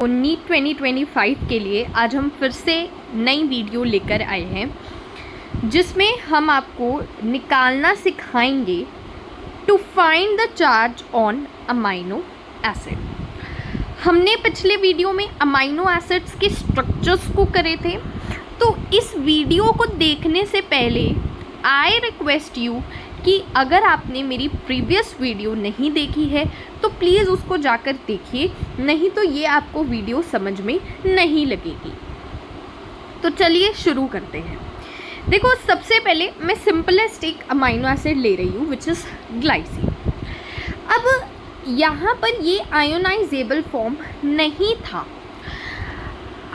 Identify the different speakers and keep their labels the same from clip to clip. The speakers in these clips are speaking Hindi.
Speaker 1: नीट 2025 के लिए आज हम फिर से नई वीडियो लेकर आए हैं जिसमें हम आपको निकालना सिखाएंगे to find the charge on amino acid. हमने पिछले वीडियो में अमाइनो एसिड्स के स्ट्रक्चर्स को करे थे, तो इस वीडियो को देखने से पहले आई रिक्वेस्ट यू कि अगर आपने मेरी प्रीवियस वीडियो नहीं देखी है तो प्लीज़ उसको जाकर देखिए, नहीं तो ये आपको वीडियो समझ में नहीं लगेगी। तो चलिए शुरू करते हैं। देखो, सबसे पहले मैं सिंपलेस्ट एक अमाइनो एसिड ले रही हूँ विच इज़ ग्लाइसिन। अब यहाँ पर ये आयोनाइजेबल फॉर्म नहीं था,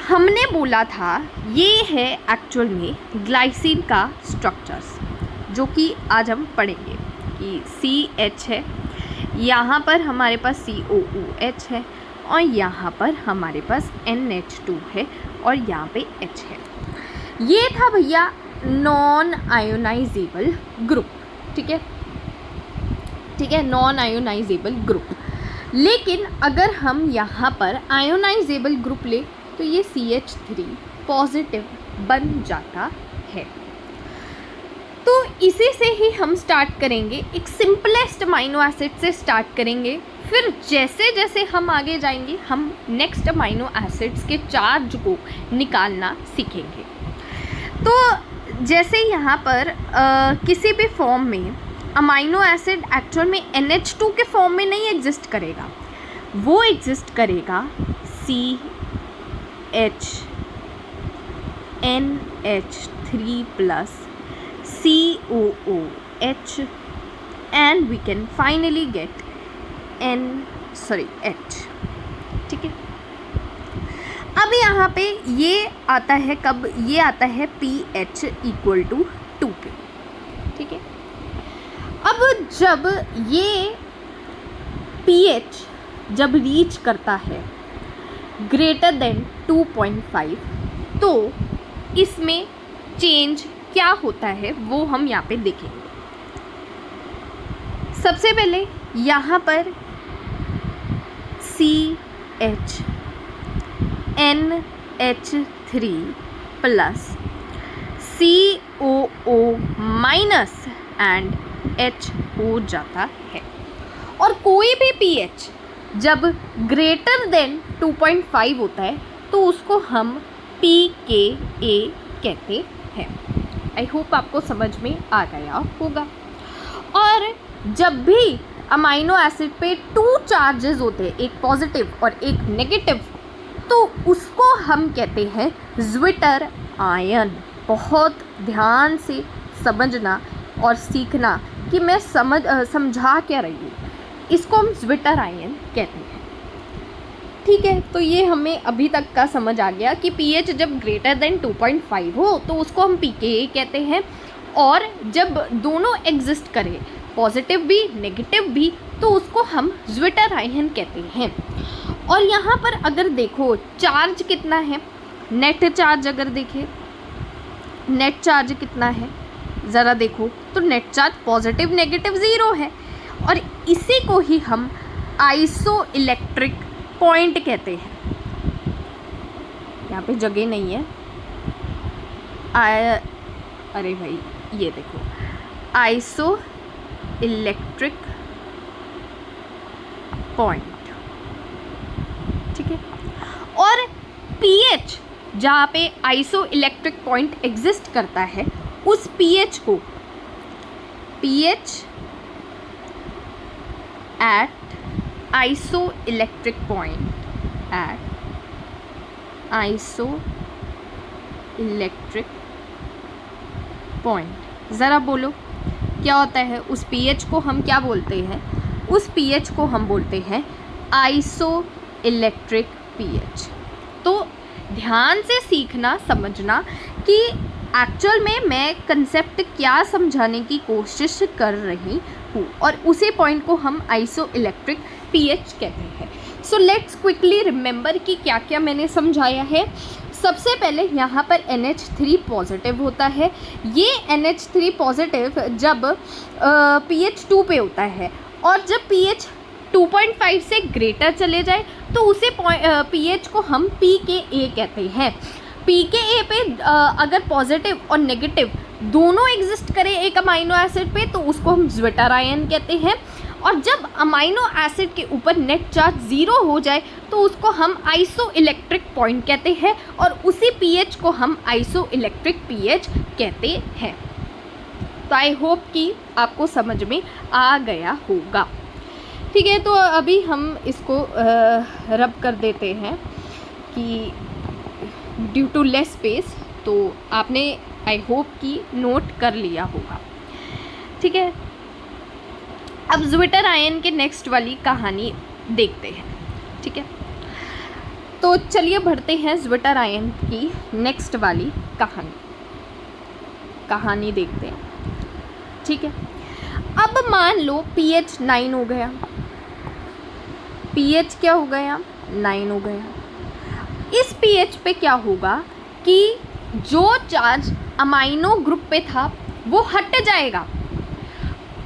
Speaker 1: हमने बोला था ये है एक्चुअल में ग्लाइसिन का स्ट्रक्चर्स, जो कि आज हम पढ़ेंगे कि CH है, यहाँ पर हमारे पास COOH है और यहाँ पर हमारे पास NH2 है और यहाँ पे H है। ये था भैया नॉन आयोनाइजेबल ग्रुप, ठीक है, नॉन आयोनाइजेबल ग्रुप। लेकिन अगर हम यहाँ पर आयोनाइजेबल ग्रुप ले तो ये CH3 पॉजिटिव बन जाता है। तो इसी से ही हम स्टार्ट करेंगे, एक सिंपलेस्ट अमाइनो एसिड से स्टार्ट करेंगे। फिर जैसे जैसे हम आगे जाएंगे हम नेक्स्ट अमाइनो एसिड्स के चार्ज को निकालना सीखेंगे। तो जैसे यहाँ पर किसी भी फॉर्म में अमाइनो एसिड एक्चुअल में NH2 के फॉर्म में नहीं एग्जिस्ट करेगा, वो एग्जिस्ट करेगा CH NH3 plus COOH and we can finally get H, ठीक है। अब यहाँ पे ये आता है कब, ये आता है pH इक्वल टू 2 पे, ठीक है। अब जब ये pH जब रीच करता है ग्रेटर देन 2.5 तो इसमें चेंज क्या होता है वो हम यहाँ पे देखेंगे। सबसे पहले यहाँ पर CH NH3 plus COO minus and H हो जाता है। और कोई भी pH जब ग्रेटर देन 2.5 होता है तो उसको हम pKa कहते हैं। आई होप आपको समझ में आ गया होगा। और जब भी अमाइनो एसिड पे 2 चार्जेस होते हैं, एक पॉजिटिव और एक नेगेटिव, तो उसको हम कहते हैं ज्विटर आयन। बहुत ध्यान से समझना और सीखना कि मैं समझा क्या रही हूँ। इसको हम ज्विटर आयन कहते हैं, ठीक है। तो ये हमें अभी तक का समझ आ गया कि pH जब ग्रेटर देन 2.5 हो तो उसको हम pKa कहते हैं, और जब दोनों एग्जिस्ट करें, पॉजिटिव भी नेगेटिव भी, तो उसको हम ज्विटर आयन कहते हैं। और यहाँ पर अगर देखो चार्ज कितना है, नेट चार्ज अगर देखें, नेट चार्ज कितना है ज़रा देखो, तो नेट चार्ज पॉजिटिव नेगेटिव 0 है। और इसी को ही हम आइसो इलेक्ट्रिक पॉइंट कहते हैं। यहाँ पे जगह नहीं है, अरे भाई ये देखो, आइसो इलेक्ट्रिक पॉइंट, ठीक है। और pH जहाँ पे आइसो इलेक्ट्रिक पॉइंट एग्जिस्ट करता है, उस pH को pH at isoelectric point at isoelectric point, ज़रा बोलो क्या होता है। उस pH को हम क्या बोलते हैं, उस pH को हम बोलते हैं आइसो इलेक्ट्रिक pH। तो ध्यान से सीखना समझना कि एक्चुअल में मैं कंसेप्ट क्या समझाने की कोशिश कर रही हूँ, और उसी पॉइंट को हम आइसो इलेक्ट्रिक pH कहते हैं। सो लेट्स क्विकली रिमेंबर कि क्या क्या मैंने समझाया है। सबसे पहले यहाँ पर NH3 पॉजिटिव होता है। ये NH3 पॉजिटिव जब pH 2 पे होता है, और जब pH 2.5 से ग्रेटर चले जाए तो उसे pH को हम pKa कहते हैं। pKa पे अगर पॉजिटिव और नेगेटिव दोनों एग्जिस्ट करें एक अमाइनो एसिड पे तो उसको हम ज्विटर आयन कहते हैं, और जब अमाइनो एसिड के ऊपर नेट चार्ज 0 हो जाए तो उसको हम आइसो इलेक्ट्रिक पॉइंट कहते हैं, और उसी pH को हम आइसो इलेक्ट्रिक pH कहते हैं। तो आई होप कि आपको समझ में आ गया होगा। ठीक है, तो अभी हम इसको रब कर देते हैं कि ड्यू टू लेस स्पेस, तो आपने आई होप कि नोट कर लिया होगा। ठीक है, अब ज्विटर आयन के नेक्स्ट वाली कहानी देखते हैं। ठीक है, तो चलिए बढ़ते हैं ज्विटर आयन की नेक्स्ट वाली कहानी देखते हैं। ठीक है, अब मान लो pH 9 हो गया, pH क्या हो गया, 9 हो गया। इस pH पे क्या होगा कि जो चार्ज अमाइनो ग्रुप पे था वो हट जाएगा,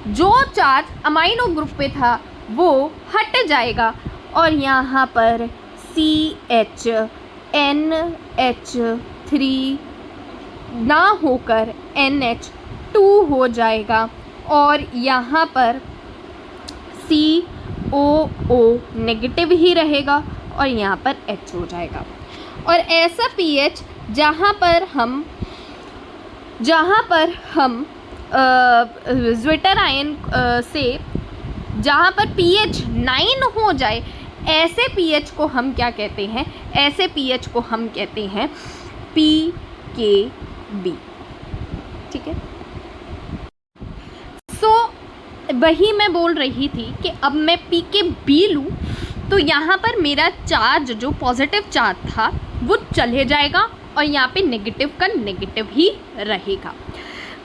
Speaker 1: जो चार्ज अमाइनो ग्रुप पे था वो हट जाएगा, और यहाँ पर CHNH3 ना होकर NH2 हो जाएगा, और यहाँ पर COO नेगेटिव ही रहेगा और यहाँ पर H हो जाएगा। और ऐसा pH जहाँ पर हम ज्विटर आयन से जहाँ पर pH 9 हो जाए, ऐसे pH को हम क्या कहते हैं, ऐसे pH को हम कहते हैं pKb। ठीक है, सो वही मैं बोल रही थी कि अब मैं pKb लूँ तो यहाँ पर मेरा चार्ज जो पॉजिटिव चार्ज था वो चले जाएगा, और यहाँ पे नेगेटिव का नेगेटिव ही रहेगा।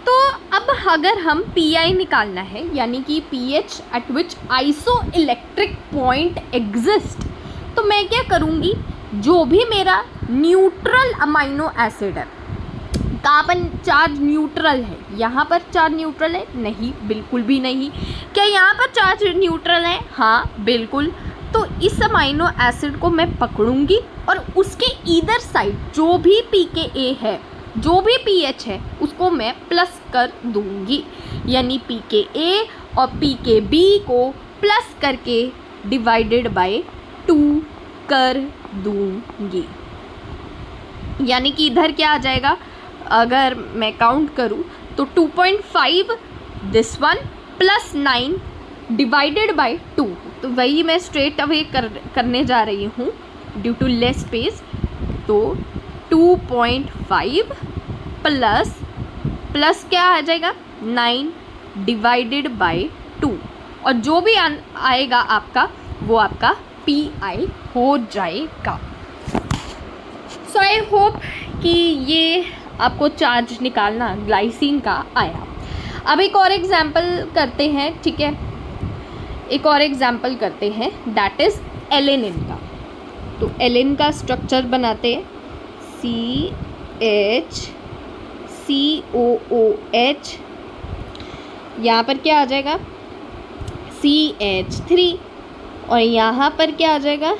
Speaker 1: तो अब अगर हम Pi निकालना है, यानी कि pH एट विच आइसो इलेक्ट्रिक पॉइंट एग्जिस्ट, तो मैं क्या करूँगी, जो भी मेरा न्यूट्रल अमाइनो एसिड है, कार्बन चार्ज न्यूट्रल है, यहाँ पर चार्ज न्यूट्रल है नहीं, बिल्कुल भी नहीं। क्या यहाँ पर चार्ज न्यूट्रल है, हाँ बिल्कुल। तो इस अमाइनो एसिड को मैं पकड़ूंगी और उसके ईदर साइड जो भी pKa है, जो भी pH है, उसको मैं प्लस कर दूंगी, यानी pKa और pKb को प्लस करके डिवाइडेड बाय 2 कर दूंगी। यानी कि इधर क्या आ जाएगा, अगर मैं काउंट करूं तो 2.5 this one plus 9 divided by 2, तो वही मैं स्ट्रेट अवे करने जा रही हूँ ड्यू टू लेस स्पेस। तो 2.5 प्लस क्या आ जाएगा, 9 डिवाइडेड बाय 2, और जो भी आएगा आपका वो आपका Pi हो जाएगा। सो आई होप कि ये आपको चार्ज निकालना ग्लाइसिन का आया। अब एक और एग्जाम्पल करते हैं। ठीक है, एक और एग्जाम्पल करते हैं, दैट इज़ एलेनिन का। तो एलेनिन का स्ट्रक्चर बनाते हैं, CHCOOH, यहाँ पर क्या आ जाएगा CH3, और यहाँ पर क्या आ जाएगा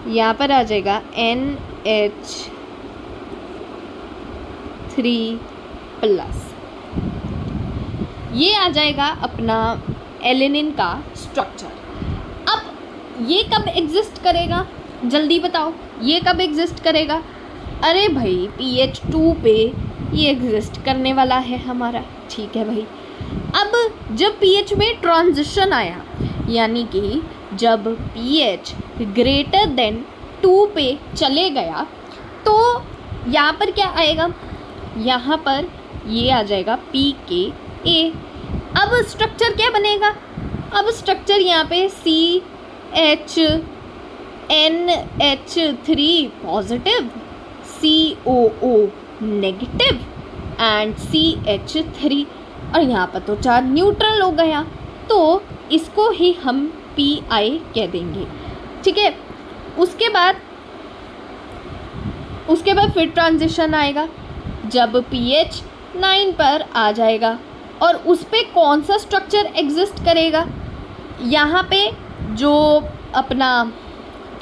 Speaker 1: यहाँ पर आ जाएगा NH3+। ये आ जाएगा अपना एलेनिन का स्ट्रक्चर। अब ये कब एग्जिस्ट करेगा, जल्दी बताओ, ये कब एग्जिस्ट करेगा? अरे भाई pH 2 पे ये एग्जिस्ट करने वाला है हमारा। ठीक है भाई, अब जब pH में ट्रांजिशन आया, यानी कि जब pH ग्रेटर देन 2 पे चले गया, तो यहाँ पर क्या आएगा, यहाँ पर ये आ जाएगा pKa। अब स्ट्रक्चर क्या बनेगा, अब स्ट्रक्चर यहाँ पे CHNH3 positive, COO negative and CH3, और यहाँ पर तो चार्ज न्यूट्रल हो गया, तो इसको ही हम Pi कह देंगे। ठीक है, उसके बाद फिर ट्रांजिशन आएगा, जब pH 9 पर आ जाएगा और उस पे कौन सा स्ट्रक्चर एग्जिस्ट करेगा, यहाँ पे जो अपना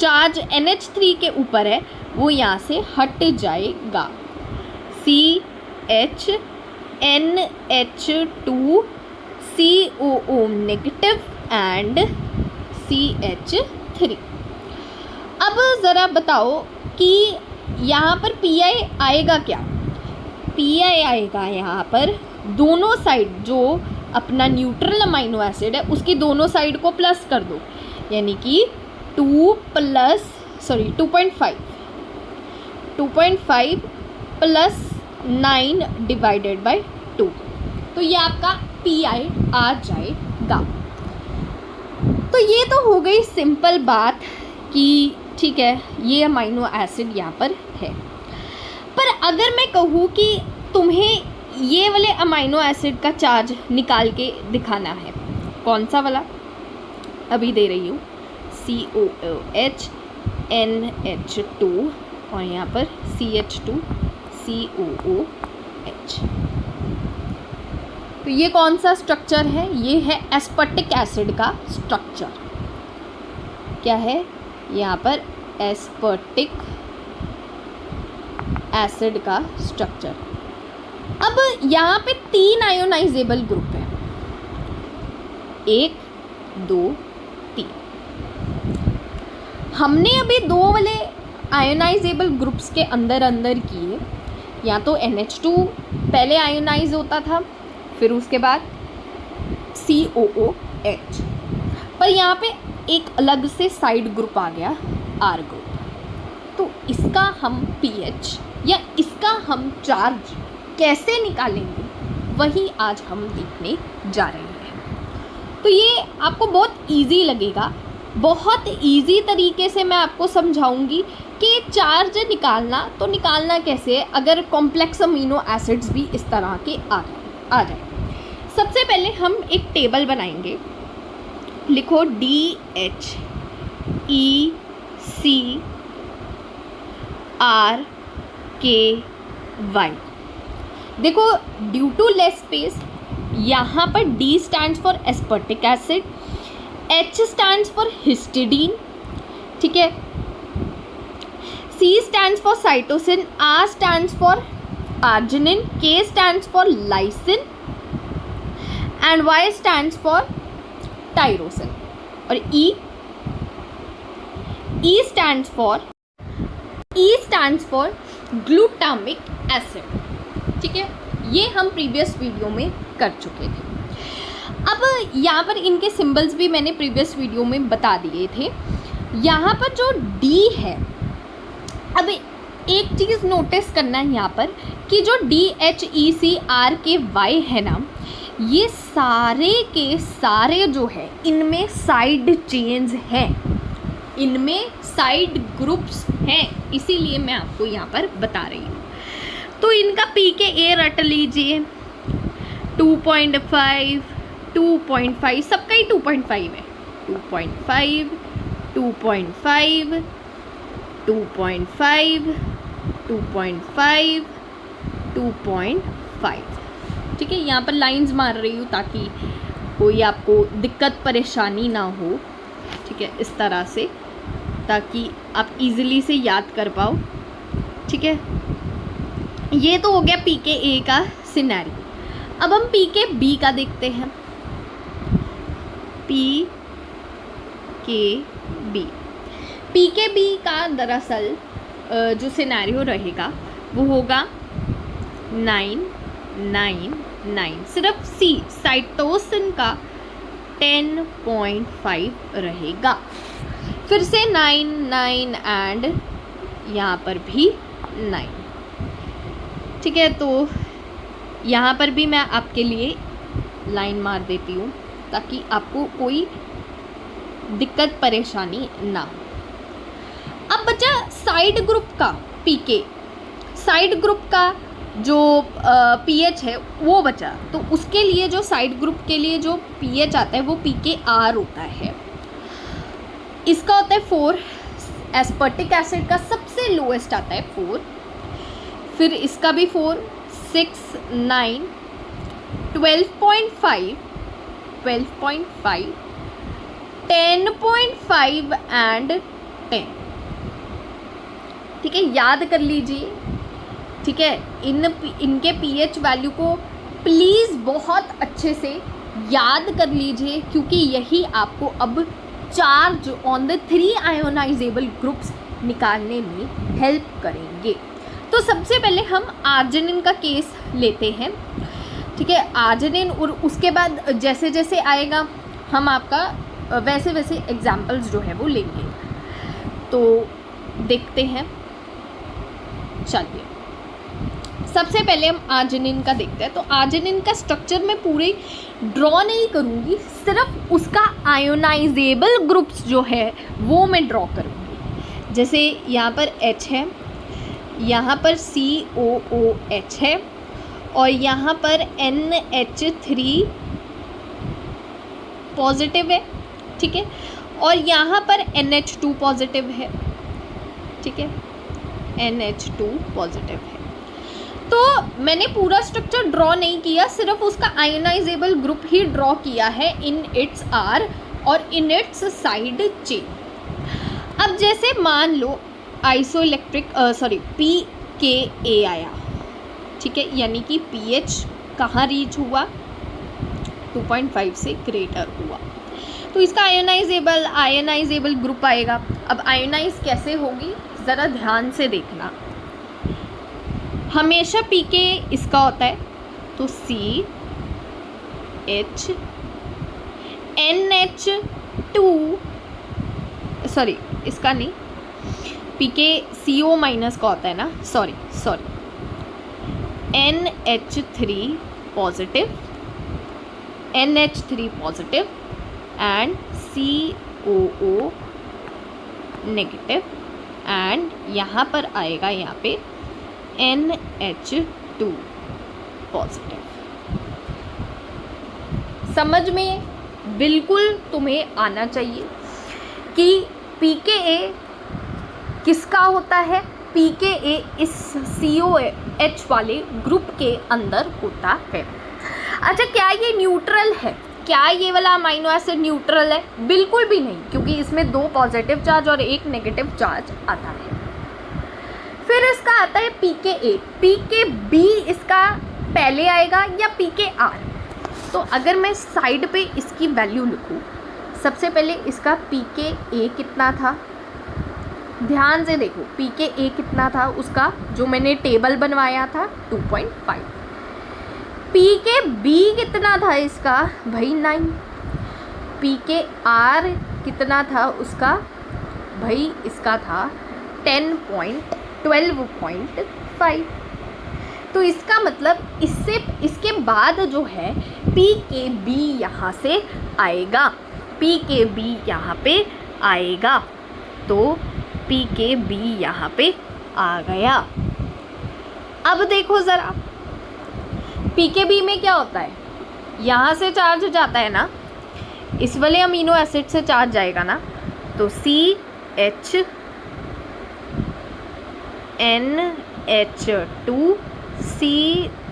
Speaker 1: चार्ज NH3 के ऊपर है वो यहाँ से हट जाएगा। CH NH2 COO negative and CH3। अब ज़रा बताओ कि यहाँ पर Pi आएगा क्या? Pi आएगा यहाँ पर दोनों साइड, जो अपना न्यूट्रल अमाइनो एसिड है उसकी दोनों साइड को प्लस कर दो, यानी कि 2.5 प्लस 9 डिवाइडेड बाय 2, तो ये आपका Pi आ जाएगा। तो ये तो हो गई सिंपल बात कि ठीक है ये अमाइनो एसिड यहाँ पर है। पर अगर मैं कहूँ कि तुम्हें ये वाले अमाइनो एसिड का चार्ज निकाल के दिखाना है, कौन सा वाला? अभी दे रही हूँ COOH NH2 और यहाँ पर CH2 COOH। तो ये कौन सा स्ट्रक्चर है? ये है एस्पर्टिक एसिड का स्ट्रक्चर। क्या है यहाँ पर? एस्पर्टिक एसिड का स्ट्रक्चर। अब यहाँ पे 3 आयोनाइजेबल ग्रुप है, 1 2 3। हमने अभी 2 वाले आयोनाइजेबल ग्रुप्स के अंदर किए। या तो NH2 पहले आयोनाइज होता था, फिर उसके बाद COOH, पर यहाँ पे एक अलग से साइड ग्रुप आ गया, R ग्रुप। तो इसका हम pH या इसका हम चार्ज कैसे निकालेंगे वही आज हम देखने जा रहे हैं। तो ये आपको बहुत इजी लगेगा, बहुत इजी तरीके से मैं आपको समझाऊंगी कि चार्ज निकालना कैसे है अगर कॉम्प्लेक्स अमीनो एसिड्स भी इस तरह के आ जाए। सबसे पहले हम एक टेबल बनाएंगे। लिखो DHECRKY। देखो ड्यू टू लेस स्पेस यहाँ पर D stands for एस्पर्टिक acid, H stands for histidine, ठीक है, C stands for cytosine, R stands for arginine, K stands for lysine and Y stands for tyrosine और E stands for glutamic acid. ठीक है, ये हम प्रीवियस वीडियो में कर चुके थे। अब यहाँ पर इनके सिंबल्स भी मैंने प्रीवियस वीडियो में बता दिए थे। यहाँ पर जो D है, अब एक चीज़ नोटिस करना है यहाँ पर कि जो DHECRKY है ना, ये सारे के सारे जो है इनमें साइड चेन्स हैं, इनमें साइड ग्रुप्स हैं, इसीलिए मैं आपको यहाँ पर बता रही हूँ। तो इनका pKa रट लीजिए, 2.5, 2.5, सबका ही 2.5 है, 2.5, 2.5, 2.5, 2.5, 2.5। ठीक है, यहाँ पर लाइंस मार रही हूँ ताकि कोई आपको दिक्कत परेशानी ना हो। ठीक है, इस तरह से, ताकि आप इजीली से याद कर पाओ। ठीक है, ये तो हो गया pKa का सिनेरियो। अब हम pKb का देखते हैं। pKb का दरअसल जो सिनेरियो रहेगा वो होगा 9, 9, 9। सिर्फ C साइटोसिन का 10.5 रहेगा। फिर से 9, 9 एंड यहाँ पर भी 9। ठीक है, तो यहाँ पर भी मैं आपके लिए लाइन मार देती हूँ ताकि आपको कोई दिक्कत परेशानी ना हो। अब बचा साइड ग्रुप का pK, साइड ग्रुप का जो pH है वो बचा। तो उसके लिए जो साइड ग्रुप के लिए जो pH आता है वो pKr होता है। इसका होता है 4, एस्पर्टिक एसिड का सबसे लोएस्ट आता है 4, फिर इसका भी 4, 6, 9, 12.5, 12.5, 10.5 एंड 10। ठीक है, याद कर लीजिए। ठीक है, इनके पीएच वैल्यू को प्लीज़ बहुत अच्छे से याद कर लीजिए, क्योंकि यही आपको अब charge on the 3 ionisable groups निकालने में हेल्प करेंगे। तो सबसे पहले हम आर्जिनिन का केस लेते हैं। ठीक है, आर्जिनिन, और उसके बाद जैसे जैसे आएगा हम आपका वैसे वैसे एग्जाम्पल्स जो है वो लेंगे। तो देखते हैं, चलिए सबसे पहले हम आर्जिनिन का देखते हैं। तो आर्जिनिन का स्ट्रक्चर मैं पूरी ड्रॉ नहीं करूँगी, सिर्फ उसका आयोनाइजेबल ग्रुप्स जो है वो मैं ड्रॉ करूँगी। जैसे यहाँ पर H है, यहाँ पर COOH है, और यहाँ पर NH3 पॉजिटिव है। ठीक है, और यहाँ पर NH2 पॉजिटिव है। ठीक है, NH2 पॉजिटिव है। तो मैंने पूरा स्ट्रक्चर ड्रॉ नहीं किया, सिर्फ उसका आयोनाइजेबल ग्रुप ही ड्रॉ किया है इन इट्स R और इन इट्स साइड चेन। अब जैसे मान लो आइसोइलेक्ट्रिक pKa आया। ठीक है, यानी कि pH कहाँ रीच हुआ, 2.5 से ग्रेटर हुआ, तो इसका आयोनाइजेबल ग्रुप आएगा। अब आयोनाइज कैसे होगी ज़रा ध्यान से देखना। हमेशा pK इसका होता है, तो CH NH2 इसका नहीं, pK CO माइनस का होता है ना, sorry NH3 positive, NH3 positive and COO negative, and यहाँ पर आएगा यहाँ पे NH2 पॉजिटिव। समझ में बिल्कुल तुम्हें आना चाहिए कि pKa किसका होता है। pKa इस COH वाले ग्रुप के अंदर होता है। अच्छा, क्या ये न्यूट्रल है? क्या ये वाला अमीनो एसिड न्यूट्रल है? बिल्कुल भी नहीं, क्योंकि इसमें 2 पॉजिटिव चार्ज और 1 नेगेटिव चार्ज आता है। फिर इसका आता है pKa, pKb इसका पहले आएगा या pKr। तो अगर मैं साइड पे इसकी वैल्यू लिखूँ, सबसे पहले इसका pKa कितना था, ध्यान से देखो pKa कितना था उसका, जो मैंने टेबल बनवाया था 2.5। pKb कितना था इसका भाई 9। pKr कितना था उसका भाई, इसका था 12.5। तो इसका मतलब इसके बाद जो है pKb यहाँ से आएगा, pKb यहाँ पे आएगा, तो pKb यहाँ पे आ गया। अब देखो ज़रा pKb में क्या होता है, यहाँ से चार्ज जाता है ना, इस वाले अमीनो एसिड से चार्ज जाएगा ना, तो CH NH2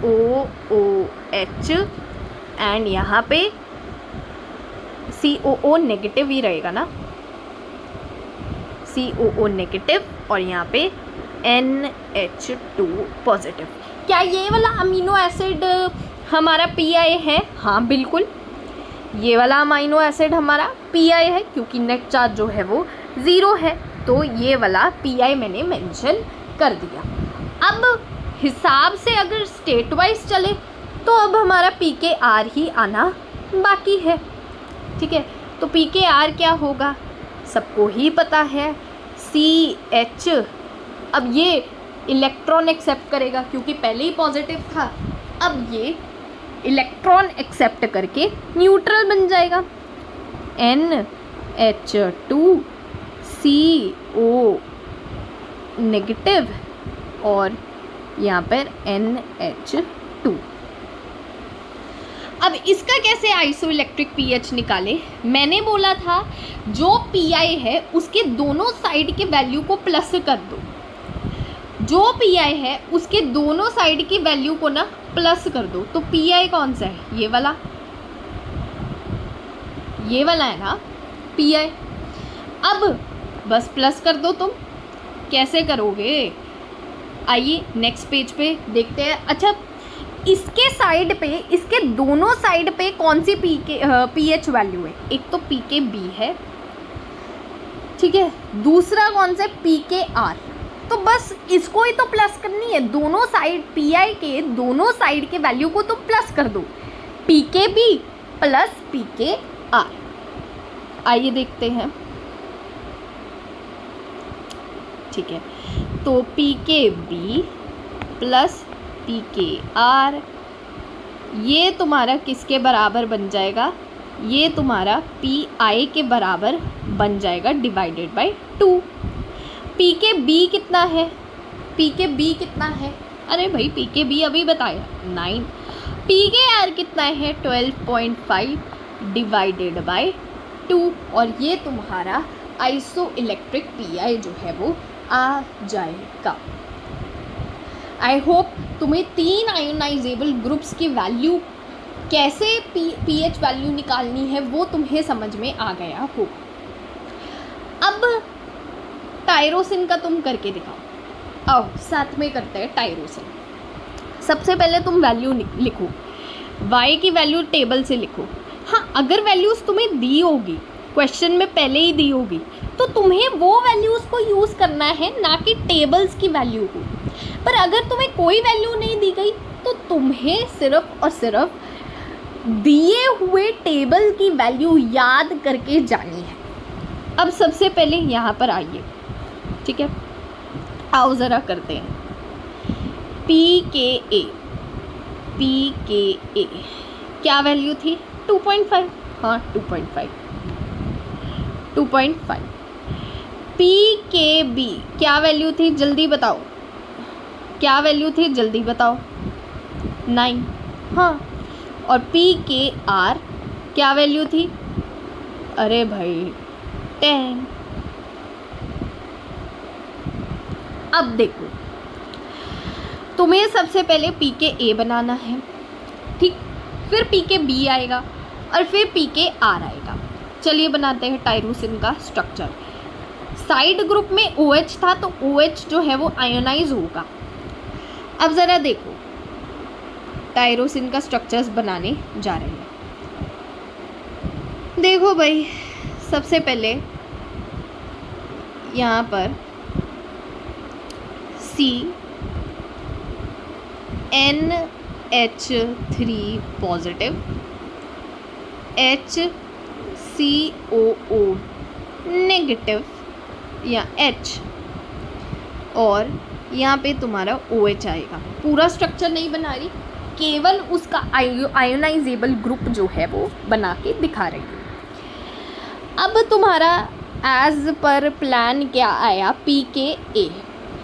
Speaker 1: COOH एंड यहाँ पे COO नेगेटिव ही रहेगा ना, COO नेगेटिव, और यहाँ पे NH2 पॉजिटिव। क्या ये वाला अमीनो एसिड हमारा PI है? हाँ बिल्कुल, ये वाला अमीनो एसिड हमारा PI है, क्योंकि नेट चार्ज जो है वो 0 है, तो ये वाला PI मैंने मेंशन कर दिया। अब हिसाब से अगर स्टेट वाइज चले तो अब हमारा pKr ही आना बाकी है। ठीक है, तो pKr क्या होगा सबको ही पता है, CH। अब ये इलेक्ट्रॉन एक्सेप्ट करेगा क्योंकि पहले ही पॉजिटिव था, अब ये इलेक्ट्रॉन एक्सेप्ट करके न्यूट्रल बन जाएगा, NH2 CO नेगेटिव और यहाँ पर NH2। अब इसका कैसे आइसोइलेक्ट्रिक pH निकाले? मैंने बोला था जो PI है उसके दोनों साइड के वैल्यू को प्लस कर दो, जो पी आई है उसके दोनों साइड की वैल्यू को ना प्लस कर दो। तो पी आई कौन सा है? ये वाला है ना पी आई। अब बस प्लस कर दो। तुम कैसे करोगे? आइए नेक्स्ट पेज पे देखते हैं। अच्छा, इसके साइड पे, इसके दोनों साइड पे कौन सी पी एच वैल्यू है? एक तो पी के बी है, ठीक है, दूसरा कौन सा? पी के आर। तो बस इसको ही तो प्लस करनी है। दोनों साइड पी आई के दोनों साइड के वैल्यू को तो प्लस कर दो। पी के बी प्लस पी के आर। आइए देखते हैं। ठीक है, तो पी के बी प्लस पी के आर, ये तुम्हारा किसके बराबर बन जाएगा? ये तुम्हारा पी आई के बराबर बन जाएगा डिवाइडेड बाय 2। पी के बी कितना है? पी के बी कितना है? अरे भाई पी के बी अभी बताया 9। पी के आर कितना है? 12.5 डिवाइडेड बाय 2। और ये तुम्हारा आइसो इलेक्ट्रिक पी आई जो है वो आ जाएगा। आई होप तुम्हें 3 आयोनाइजेबल ग्रुप्स की वैल्यू कैसे पीएच वैल्यू निकालनी है वो तुम्हें समझ में आ गया होगा। अब टायरोसिन का तुम करके दिखाओ। आओ साथ में करते हैं टायरोसिन। सबसे पहले तुम वैल्यू लिखो, y की वैल्यू टेबल से लिखो। हाँ, अगर वैल्यूज़ तुम्हें दी होगी, क्वेश्चन में पहले ही दी होगी, तो तुम्हें वो वैल्यूज़ को यूज़ करना है, ना कि टेबल्स की वैल्यू को। पर अगर तुम्हें कोई वैल्यू नहीं दी गई तो तुम्हें सिर्फ और सिर्फ दिए हुए टेबल की वैल्यू याद करके जानी है। अब सबसे पहले यहाँ पर आइए, ठीक है, आओ ज़रा करते हैं। पी के ए क्या वैल्यू थी? 2.5। हाँ 2.5। पी के बी क्या वैल्यू थी? जल्दी बताओ, क्या वैल्यू थी? जल्दी बताओ। 9। हाँ, और पी के आर क्या वैल्यू थी? अरे भाई 10। अब देखो, तुम्हें सबसे पहले पी के ए बनाना है, ठीक, फिर पी के बी आएगा और फिर पी के आर आएगा। चलिए बनाते हैं टायरोसिन का स्ट्रक्चर। साइड ग्रुप में OH था तो OH जो है वो आयोनाइज होगा। अब ज़रा देखो, टायरोसिन का स्ट्रक्चर्स बनाने जा रहे हैं। देखो भाई, सबसे पहले यहाँ पर CnH3 पॉजिटिव, HCOO नेगेटिव या H, और यहाँ पे तुम्हारा OH आएगा। पूरा स्ट्रक्चर नहीं बना रही, केवल उसका आयोनाइजेबल ग्रुप जो है वो बना के दिखा रही है। अब तुम्हारा एज पर प्लान क्या आया? पी के ए।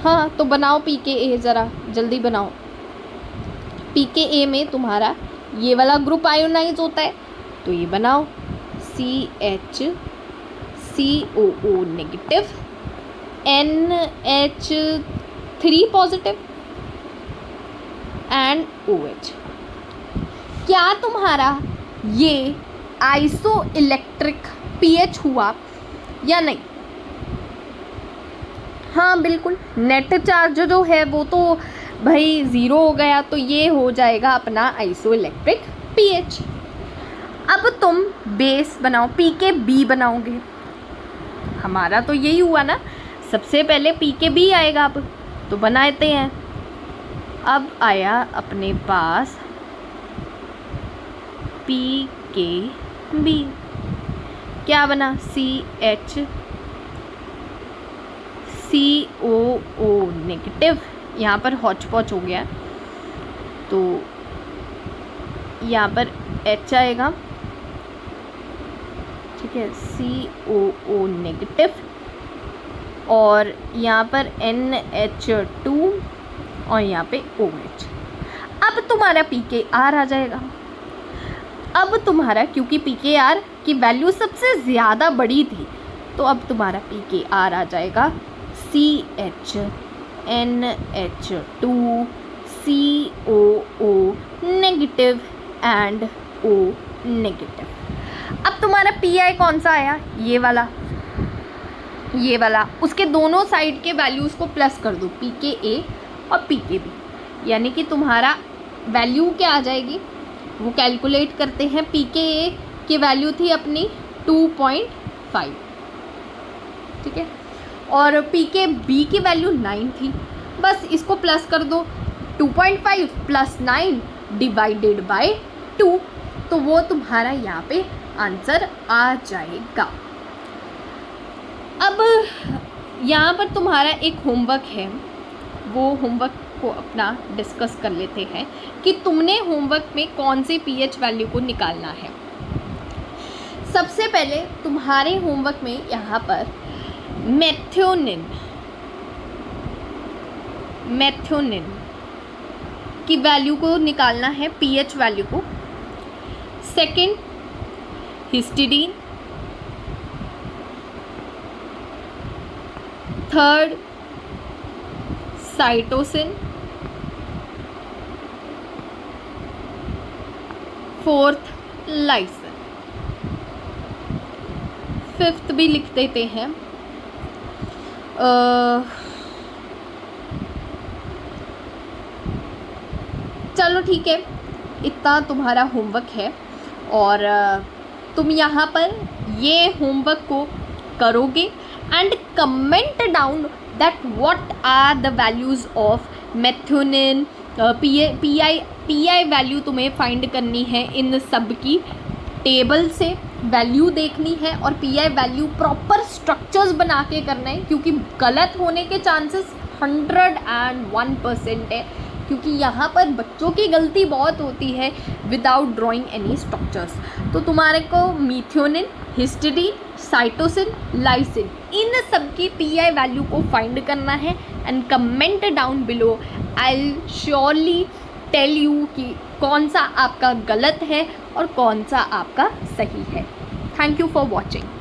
Speaker 1: हाँ तो बनाओ पी के ए, ज़रा जल्दी बनाओ। पी के ए में तुम्हारा ये वाला ग्रुप आयोनाइज होता है तो ये बनाओ, CHCOO negative, NH3 positive and OH। क्या तुम्हारा ये आइसो इलेक्ट्रिक पीएच हुआ या नहीं? हाँ बिल्कुल, नेट चार्ज जो है वो तो भाई 0 हो गया, तो ये हो जाएगा अपना आइसो इलेक्ट्रिक पीएच। अब तुम बेस बनाओ, पी के बी बनाओगे। हमारा तो यही हुआ ना, सबसे पहले पी के बी आएगा। अब तो बनाते हैं। अब आया अपने पास पी के बी, क्या बना? CHCOO negative. यहाँ पर हॉच पॉच हो गया तो यहाँ पर H आएगा, ठीक है, COO नेगेटिव, और यहाँ पर NH2 और यहाँ पे OH। अब तुम्हारा PKR आ जाएगा। अब तुम्हारा, क्योंकि PKR की वैल्यू सबसे ज़्यादा बड़ी थी, तो अब तुम्हारा PKR आ जाएगा CH NH2COO negative and O negative. अब तुम्हारा Pi कौन सा आया, ये वाला, ये वाला। उसके दोनों साइड के वैल्यूज़ को प्लस कर दो, pKa और pKb, यानी कि तुम्हारा वैल्यू क्या आ जाएगी, वो कैलकुलेट करते हैं। pKa की वैल्यू थी अपनी 2.5, ठीक है, और pKb की वैल्यू 9 थी। बस इसको प्लस कर दो, 2.5 प्लस 9 डिवाइडेड बाय 2, तो वो तुम्हारा यहाँ पे आंसर आ जाएगा। अब यहाँ पर तुम्हारा एक होमवर्क है, वो होमवर्क को अपना डिस्कस कर लेते हैं कि तुमने होमवर्क में कौन से pH वैल्यू को निकालना है। सबसे पहले तुम्हारे होमवर्क में यहाँ पर मेथियोनिन की वैल्यू को निकालना है, pH वैल्यू को। Second histidine, third cytosine, fourth lysine, fifth भी लिख देते हैं। चलो ठीक है, इतना तुम्हारा होमवर्क है और तुम यहाँ पर ये होमवर्क को करोगे and comment down that what are the values of methionine. PI value तुम्हें फाइंड करनी है, इन सब की टेबल से वैल्यू देखनी है और पीआई वैल्यू प्रॉपर स्ट्रक्चर्स बना के करना है, क्योंकि गलत होने के चांसेस 101% है, क्योंकि यहाँ पर बच्चों की गलती बहुत होती है विदाउट ड्राइंग एनी स्ट्रक्चर्स। तो तुम्हारे को मेथियोनिन, हिस्टिडीन, साइटोसिन, लाइसिन, इन सब की पीआई वैल्यू को फाइंड करना है and comment down below. I will surely tell you कि कौन सा आपका गलत है और कौन सा आपका सही है। Thank you for watching.